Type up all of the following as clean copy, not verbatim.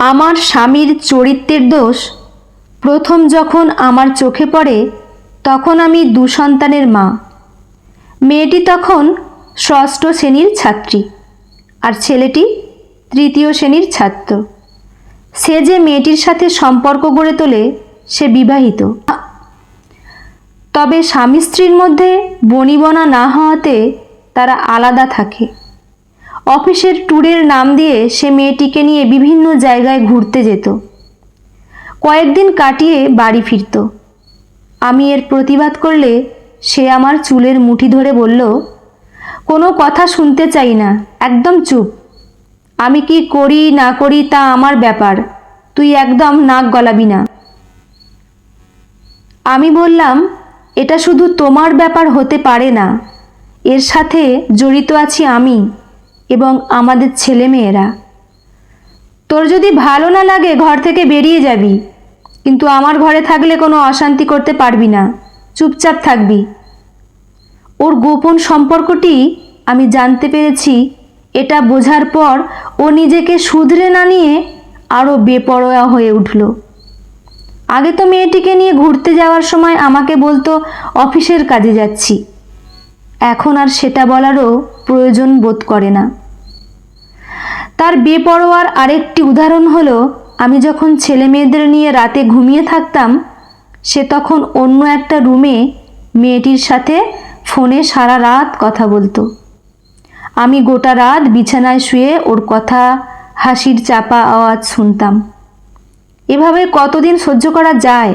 আমার স্বামীর চরিত্রের দোষ প্রথম যখন আমার চোখে পড়ে তখন আমি দুসন্তানের মা। মেয়েটি তখন ষষ্ঠ শ্রেণীর ছাত্রী আর ছেলেটি তৃতীয় শ্রেণীর ছাত্র। সে যে মেয়েটির সাথে সম্পর্ক গড়ে তোলে সে বিবাহিত, তবে স্বামী স্ত্রীর মধ্যে বনিবনা না হওয়াতে তারা আলাদা থাকে। অফিসের ট্যুরের নাম দিয়ে সে মেয়েটিকে নিয়ে বিভিন্ন জায়গায় ঘুরতে যেত, কয়েকদিন কাটিয়ে বাড়ি ফিরত। আমি এর প্রতিবাদ করলে সে আমার চুলের মুঠি ধরে বলল, কোনো কথা শুনতে চাই না, একদম চুপ। আমি কি করি না করি তা আমার ব্যাপার, তুই একদম নাক গলাবি না। আমি বললাম, এটা শুধু তোমার ব্যাপার হতে পারে না, এর সাথে জড়িত আছি আমি এবং আমাদের ছেলেমেয়েরা। তোর যদি ভালো না লাগে ঘর থেকে বেরিয়ে যাবি, কিন্তু আমার ঘরে থাকলে কোনো অশান্তি করতে পারবি না, চুপচাপ থাকবি। ওর গোপন সম্পর্কটি আমি জানতে পেরেছি। এটা বোঝার পর ও নিজেকে শুধরে না নিয়ে আরও বেপরোয়া হয়ে উঠল। আগে তো মেয়েটিকে নিয়ে ঘুরতে যাওয়ার সময় আমাকে বলতো অফিসের কাজে যাচ্ছি, এখন আর সেটা বলারও প্রয়োজন বোধ করে না। তার বেপরোয়ার আরেকটি উদাহরণ হলো, আমি যখন ছেলে মেয়েদের নিয়ে রাতে ঘুমিয়ে থাকতাম, সে তখন অন্য একটা রুমে মেয়েটির সাথে ফোনে সারা রাত কথা বলতো। আমি গোটা রাত বিছানায় শুয়ে ওর কথা, হাসির চাপা আওয়াজ শুনতাম। এভাবে কতদিন সহ্য করা যায়?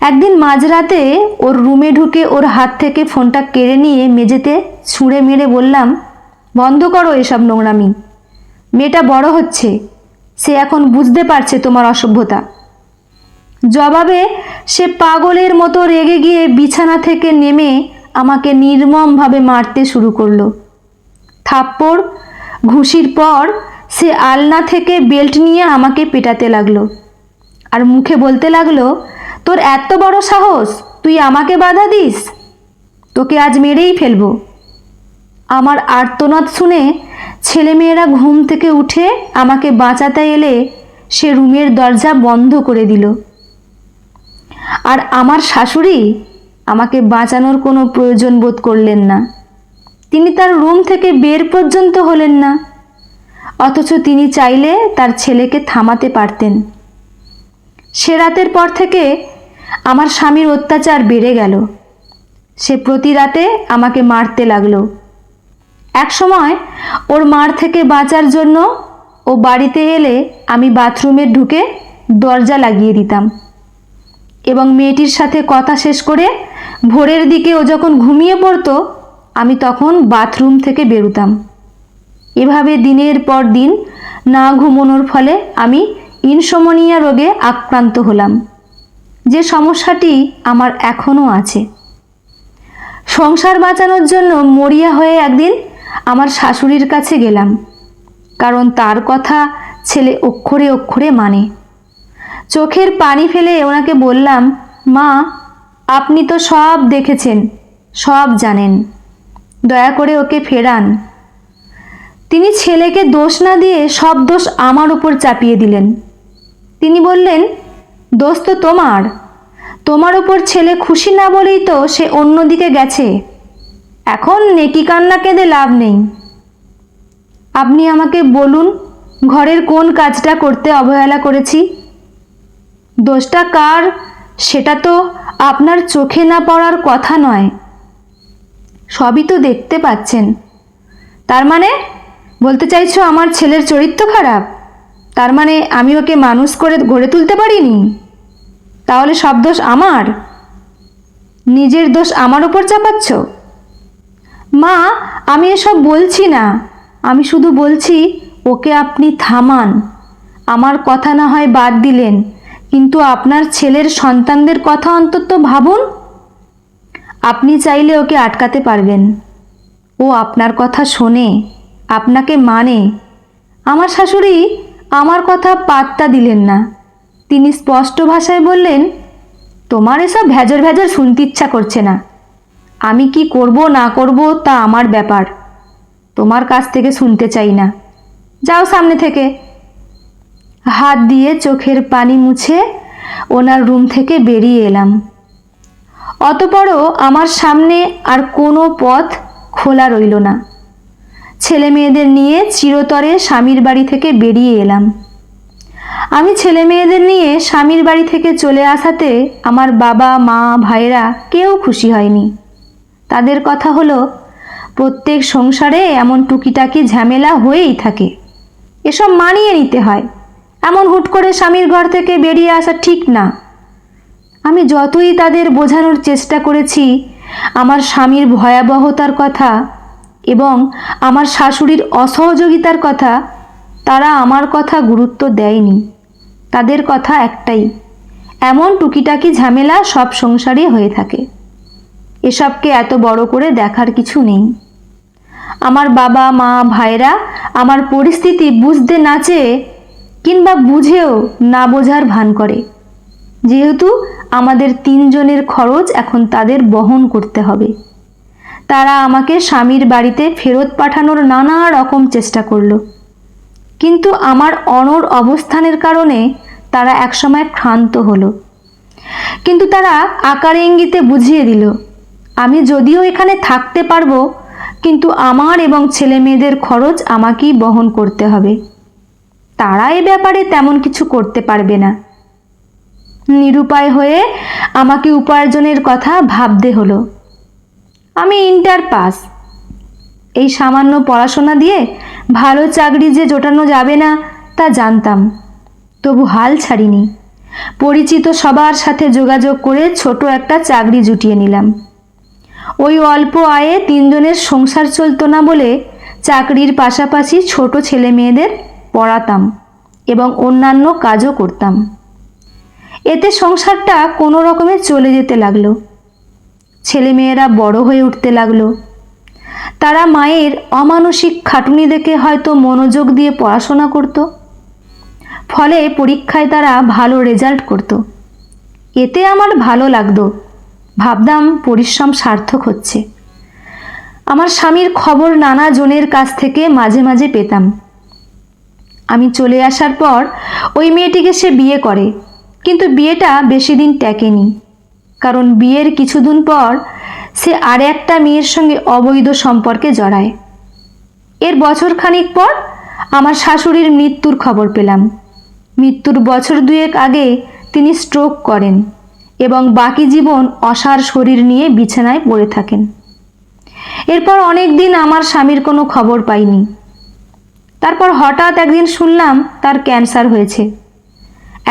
একদিন মাঝরাতে ওর রুমে ঢুকে ওর হাত থেকে ফোনটা কেড়ে নিয়ে মেঝেতে ছুঁড়ে মেরে বললাম, বন্ধ করো এসব নোংরামি। মেয়েটা বড় হচ্ছে, সে এখন বুঝতে পারছে তোমার অসভ্যতা। জবাবে সে পাগলের মতো রেগে গিয়ে বিছানা থেকে নেমে আমাকে নির্মমভাবে মারতে শুরু করলো। থাপ্পড় ঘুষির পর সে আলনা থেকে বেল্ট নিয়ে আমাকে পেটাতে লাগলো আর মুখে বলতে লাগলো, তোর এত বড় সাহস, তুই আমাকে বাধা দিস, তোকে আজ মেরেই ফেলবো। আমার আর্তনাদ শুনে ছেলেমেয়েরা ঘুম থেকে উঠে আমাকে বাঁচাতে এলে সে রুমের দরজা বন্ধ করে দিল। আর আমার শাশুড়ি আমাকে বাঁচানোর কোনো প্রয়োজন বোধ করলেন না। তিনি তার রুম থেকে বের পর্যন্ত হলেন না, অথচ তিনি চাইলে তার ছেলেকে থামাতে পারতেন। সে রাতের পর থেকে আমার স্বামীর অত্যাচার বেড়ে গেল। সে প্রতি রাতে আমাকে মারতে লাগলো। একসময় ওর মার থেকে বাঁচার জন্য ও বাড়িতে এলে আমি বাথরুমে ঢুকে দরজা লাগিয়ে দিতাম এবং মেয়েটির সাথে কথা শেষ করে ভোরের দিকে ও যখন ঘুমিয়ে পড়তো আমি তখন বাথরুম থেকে বেরোতাম। এভাবে দিনের পর দিন না ঘুমানোর ফলে আমি ইনসমনিয়া রোগে আক্রান্ত হলাম, যে সমস্যাটি আমার এখনও আছে। সংসার বাঁচানোর জন্য মরিয়া হয়ে একদিন আমার শাশুড়ির কাছে গেলাম, কারণ তার কথা ছেলে অক্ষরে অক্ষরে মানে। চোখের পানি ফেলে ওনাকে বললাম, মা, আপনি তো সব দেখেছেন, সব জানেন, দয়া করে ওকে ফেরান। তিনি ছেলেকে দোষ না দিয়ে সব দোষ আমার উপর চাপিয়ে দিলেন। তিনি বললেন, দোষ তো তোমার উপর ছেলে খুশি না বলেই তো সে অন্যদিকে গেছে, এখন নেকি কান্না কেঁদে লাভ নেই। আপনি আমাকে বলুন, ঘরের কোন কাজটা করতে অবহেলা করেছি? দোষটা কার সেটা তো আপনার চোখে না পড়ার কথা নয়, সবই তো দেখতে পাচ্ছেন। তার মানে বলতে চাইছো আমার ছেলের চরিত্র খারাপ? তার মানে আমি ওকে মানুষ করে গড়ে তুলতে পারিনি? তাহলে সব দোষ আমার? নিজের দোষ আমার উপর চাপাচ্ছ? মা, আমি এসব বলছি না, আমি শুধু বলছি ওকে আপনি থামান। আমার কথা না হয় বাদ দিলেন, কিন্তু আপনার ছেলের সন্তানদের কথা অন্তত ভাবুন। আপনি চাইলে ওকে আটকাতে পারবেন, ও আপনার কথা শোনে, আপনাকে মানে। আমার শাশুড়ি আমার কথা পাত্তা দিলেন না। তিনি স্পষ্ট ভাষায় বললেন, তোমার এসব ভেজর ভেজর শুনতে ইচ্ছা করছে না। আমি কি করব না করব তা আমার ব্যাপার, তোমার কাছ থেকে শুনতে চাই না, যাও সামনে থেকে। হাত দিয়ে চোখের পানি মুছে ওনার রুম থেকে বেরিয়ে এলাম। অতঃপরও আমার সামনে আর কোনো পথ খোলা রইল না। ছেলে মেয়েদের নিয়ে চিরতরে স্বামীর বাড়ি থেকে বেরিয়ে এলাম। আমি ছেলে মেয়েদের নিয়ে স্বামীর বাড়ি থেকে চলে আসাতে আমার বাবা মা ভাইরা কেউ খুশি হয়নি। তাদের কথা হলো, প্রত্যেক সংসারে এমন টুকিটাকি ঝামেলা হয়েই থাকে, এসব মানিয়ে নিতে হয়, এমন হুট করে স্বামীর ঘর থেকে বেরিয়ে আসা ঠিক না। আমি যতই তাদের বোঝানোর চেষ্টা করেছি আমার স্বামীর ভয়াবহতার কথা এবং আমার শাশুড়ির অসহযোগিতার কথা, তারা আমার কথা গুরুত্ব দেয়নি। তাদের কথা একটাই, এমন টুকিটাকি ঝামেলা সব সংসারে হয়ে থাকে, এসবকে এত বড় করে দেখার কিছু নেই। আমার বাবা মা ভাইরা আমার পরিস্থিতি বুঝতে না চেয়ে কিংবা বুঝেও না বোঝার ভান করে, যেহেতু আমাদের তিনজনের খরচ এখন তাদের বহন করতে হবে। তারা আমাকে স্বামীর বাড়িতে ফেরত পাঠানোর নানা রকম চেষ্টা করলো, কিন্তু আমার অনড় অবস্থানের কারণে তারা একসময় ক্ষান্ত হলো। কিন্তু তারা আকারে ইঙ্গিতে বুঝিয়ে দিল, আমি যদিও এখানে থাকতে পারবো, কিন্তু আমার এবং ছেলে মেয়েদের খরচ আমাকেই বহন করতে হবে। তারা এ ব্যাপারে তেমন কিছু করতে পারবে না। নিরুপায় হয়ে আমাকে উপার্জনের কথা ভাবতে হলো। আমি ইন্টার পাস, এই সামান্য পড়াশোনা দিয়ে ভালো চাকরি যে জোটানো যাবে না তা জানতাম, তবু হাল ছাড়িনি। পরিচিত সবার সাথে যোগাযোগ করে ছোট একটা চাকরি জুটিয়ে নিলাম। ওই অল্প আয়ে তিনজনের সংসার চলতো না বলে চাকরির পাশাপাশি ছোট ছেলে মেয়েদের পড়াতাম এবং অন্যান্য কাজও করতাম। এতে সংসারটা কোনো রকমে চলে যেতে লাগলো। ছেলেমেয়েরা বড় হয়ে উঠতে লাগলো। তারা মায়ের অমানসিক খাটুনি দেখে হয়তো মনোযোগ দিয়ে পড়াশোনা করত, ফলে পরীক্ষায় তারা ভালো রেজাল্ট করত। এতে আমার ভালো লাগতো, ভাবতাম পরিশ্রম সার্থক হচ্ছে। আমার স্বামীর খবর নানা জনের কাছ থেকে মাঝে মাঝে পেতাম। আমি চলে আসার পর ওই মেয়েটিকে সে বিয়ে করে, কিন্তু বিয়েটা বেশি দিন টেকেনি, কারণ বিয়ের কিছুদিন পর সে আর একটা মেয়ের সঙ্গে অবৈধ সম্পর্কে জড়ায়। এর বছরখানিক পর আমার শাশুড়ির মৃত্যুর খবর পেলাম। মৃত্যুর বছর দুয়েক আগে তিনি স্ট্রোক করেন এবং বাকি জীবন অসাড় শরীর নিয়ে বিছানায় পড়ে থাকেন। এরপর অনেক দিন আমার স্বামীর কোনো খবর পাইনি। তারপর হঠাৎ একদিন শুনলাম তার ক্যান্সার হয়েছে,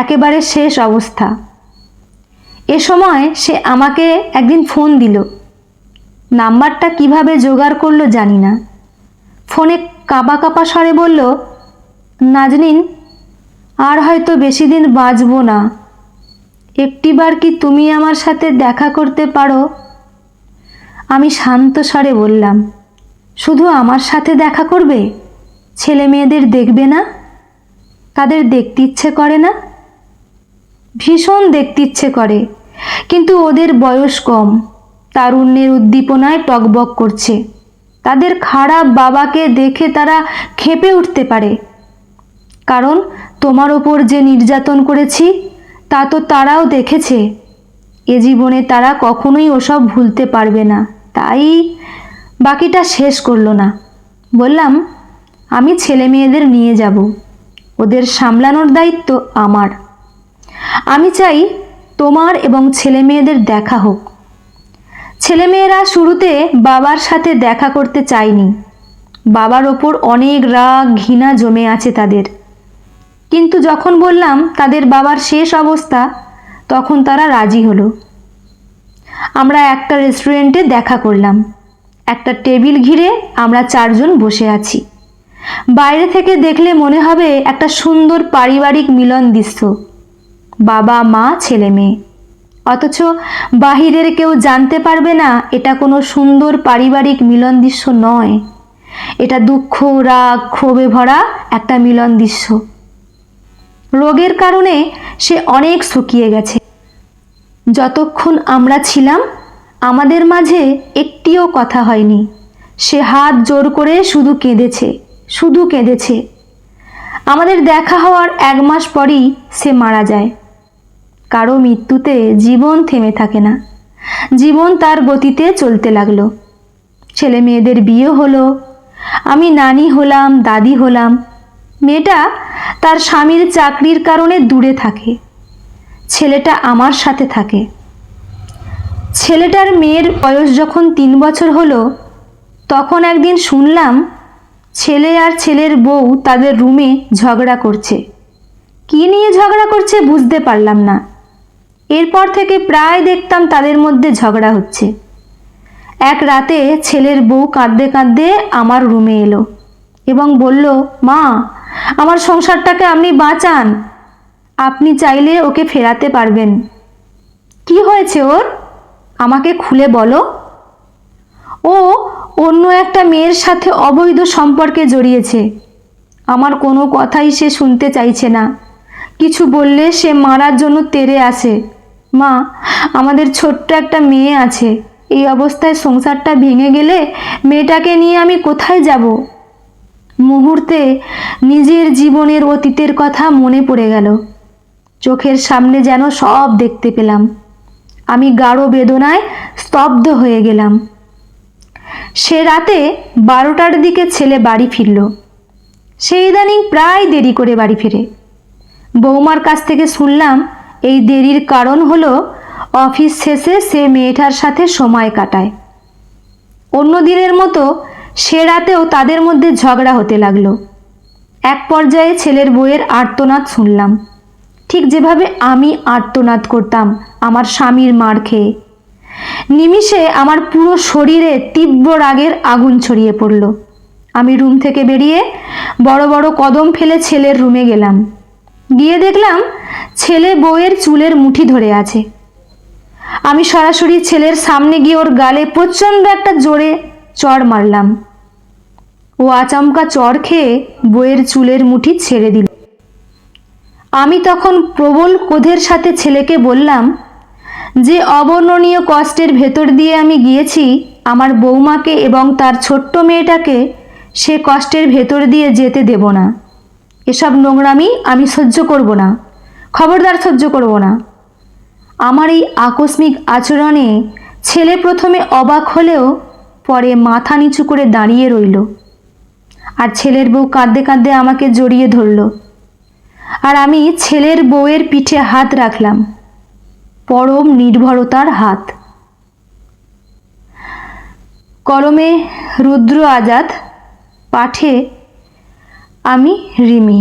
একেবারে শেষ অবস্থা। এ সময় সে আমাকে একদিন ফোন দিল। নাম্বারটা কিভাবে জোগাড় করলো জানি না। ফোনে কাঁপা কাঁপা স্বরে বলল, নাজনীন, আর হয়তো বেশি দিন বাঁচবো না, একটিবার কি তুমি আমার সাথে দেখা করতে পারো? আমি শান্ত স্বরে বললাম, শুধু আমার সাথে দেখা করবে? ছেলে মেয়েদের দেখবে না? তাদের দেখতে ইচ্ছে করে না? ভীষণ দেখতে ইচ্ছে করে, কিন্তু ওদের বয়স কম, তারুণ্যের উদ্দীপনায় টকবক করছে। তাদের খারাপ বাবাকে দেখে তারা ক্ষেপে উঠতে পারে, কারণ তোমার ওপর যে নির্যাতন করেছি তা তো তারাও দেখেছে। এ জীবনে তারা কখনোই ওসব ভুলতে পারবে না। তাই বাকিটা শেষ করলো না। বললাম, আমি ছেলে মেয়েদের নিয়ে যাব, ওদের সামলানোর দায়িত্ব আমার। আমি চাই তোমার এবং ছেলে মেয়েদের দেখা হোক। ছেলেমেয়েরা শুরুতে বাবার সাথে দেখা করতে চায়নি। বাবার ওপর অনেক রাগ ঘৃণা জমে আছে তাদের। কিন্তু যখন বললাম তাদের বাবার শেষ অবস্থা, তখন তারা রাজি হলো। আমরা একটা রেস্টুরেন্টে দেখা করলাম। একটা টেবিল ঘিরে আমরা চারজন বসে আছি। বাইরে থেকে দেখলে মনে হবে একটা সুন্দর পারিবারিক মিলন দৃশ্য, বাবা মা ছেলে মেয়ে। অথচ বাহিরের কেউ জানতে পারবে না এটা কোনো সুন্দর পারিবারিক মিলন দৃশ্য নয়। এটা দুঃখ রাগ ক্ষোভে ভরা একটা মিলন দৃশ্য। রোগের কারণে সে অনেক শুকিয়ে গেছে। যতক্ষণ আমরা ছিলাম আমাদের মাঝে একটিও কথা হয়নি। সে হাত জোর করে শুধু কেঁদেছে, শুধু কেঁদেছে। আমাদের দেখা হওয়ার 1 মাস পরই সে মারা যায়। কারো মৃত্যুতে জীবন থেমে থাকে না, জীবন তার গতিতে চলতে লাগলো। ছেলে মেয়েদের বিয়ে হলো, আমি নানি হলাম, দাদি হলাম। মেয়েটা তার স্বামীর চাকরির কারণে দূরে থাকে, ছেলেটা আমার সাথে থাকে। ছেলেটার মেয়ের বয়স যখন 3 বছর হলো, তখন একদিন শুনলাম ছেলে আর ছেলের বউ তাদের রুমে ঝগড়া করছে। কী নিয়ে ঝগড়া করছে বুঝতে পারলাম না। এরপর থেকে প্রায় দেখতাম তাদের মধ্যে ঝগড়া হচ্ছে। এক রাতে ছেলের বউ কাঁদতে কাঁদতে আমার রুমে এলো এবং বলল, মা, আমার সংসারটাকে আপনি বাঁচান, আপনি চাইলে ওকে ফেরাতে পারবেন। কি হয়েছে ওর, আমাকে খুলে বলো। ও অন্য একটা মেয়ের সাথে অবৈধ সম্পর্কে জড়িয়েছে। আমার কোনো কথাই সে শুনতে চাইছে না, কিছু বললে সে মারার জন্য তেড়ে আসে। মা, আমাদের ছোট্ট একটা মেয়ে আছে, এই অবস্থায় সংসারটা ভেঙে গেলে মেয়েটাকে নিয়ে আমি কোথায় যাব? মুহূর্তে নিজের জীবনের অতীতের কথা মনে পড়ে গেল। চোখের সামনে যেন সব দেখতে পেলাম। আমি গাঢ় বেদনায় স্তব্ধ হয়ে গেলাম। সে রাতে 12টার দিকে ছেলে বাড়ি ফিরল। সে ইদানিং প্রায় দেরি করে বাড়ি ফিরে। বৌমার কাছ থেকে শুনলাম এই দেরির কারণ হলো অফিস শেষে সে মেয়েটার সাথে সময় কাটায়। অন্য দিনের মতো সে রাতেও তাদের মধ্যে ঝগড়া হতে লাগলো। এক পর্যায়ে ছেলের বউয়ের আর্তনাদ শুনলাম, ঠিক যেভাবে আমি আর্তনাদ করতাম আমার স্বামীর মার খেয়ে। নিমিষে আমার পুরো শরীরে তীব্র রাগের আগুন ছড়িয়ে পড়ল। আমি রুম থেকে বেরিয়ে বড় বড় কদম ফেলে ছেলের রুমে গেলাম। গিয়ে দেখলাম ছেলে বউয়ের চুলের মুঠি ধরে আছে। আমি সরাসরি ছেলের সামনে গিয়ে ওর গালে প্রচণ্ড একটা জোরে চড় মারলাম। ও আচমকা চড় খেয়ে বউয়ের চুলের মুঠি ছেড়ে দিল। আমি তখন প্রবল ক্রোধের সাথে ছেলেকে বললাম, যে অবর্ণনীয় কষ্টের ভেতর দিয়ে আমি গিয়েছি, আমার বৌমাকে এবং তার ছোট্ট মেয়েটাকে সে কষ্টের ভেতর দিয়ে যেতে দেব না। এসব নোংরামি আমি সহ্য করব না, খবরদার সহ্য করব না। আমার এই আকস্মিক আচরণে ছেলে প্রথমে অবাক হলেও পরে মাথা নিচু করে দাঁড়িয়ে রইল। আর ছেলের বউ কাঁদতে কাঁদতে আমাকে জড়িয়ে ধরল। আর আমি ছেলের বউয়ের পিঠে হাত রাখলাম, পরম নির্ভরতার হাত। কলমে রুদ্র আজাদ, পাঠে আমি রিমি।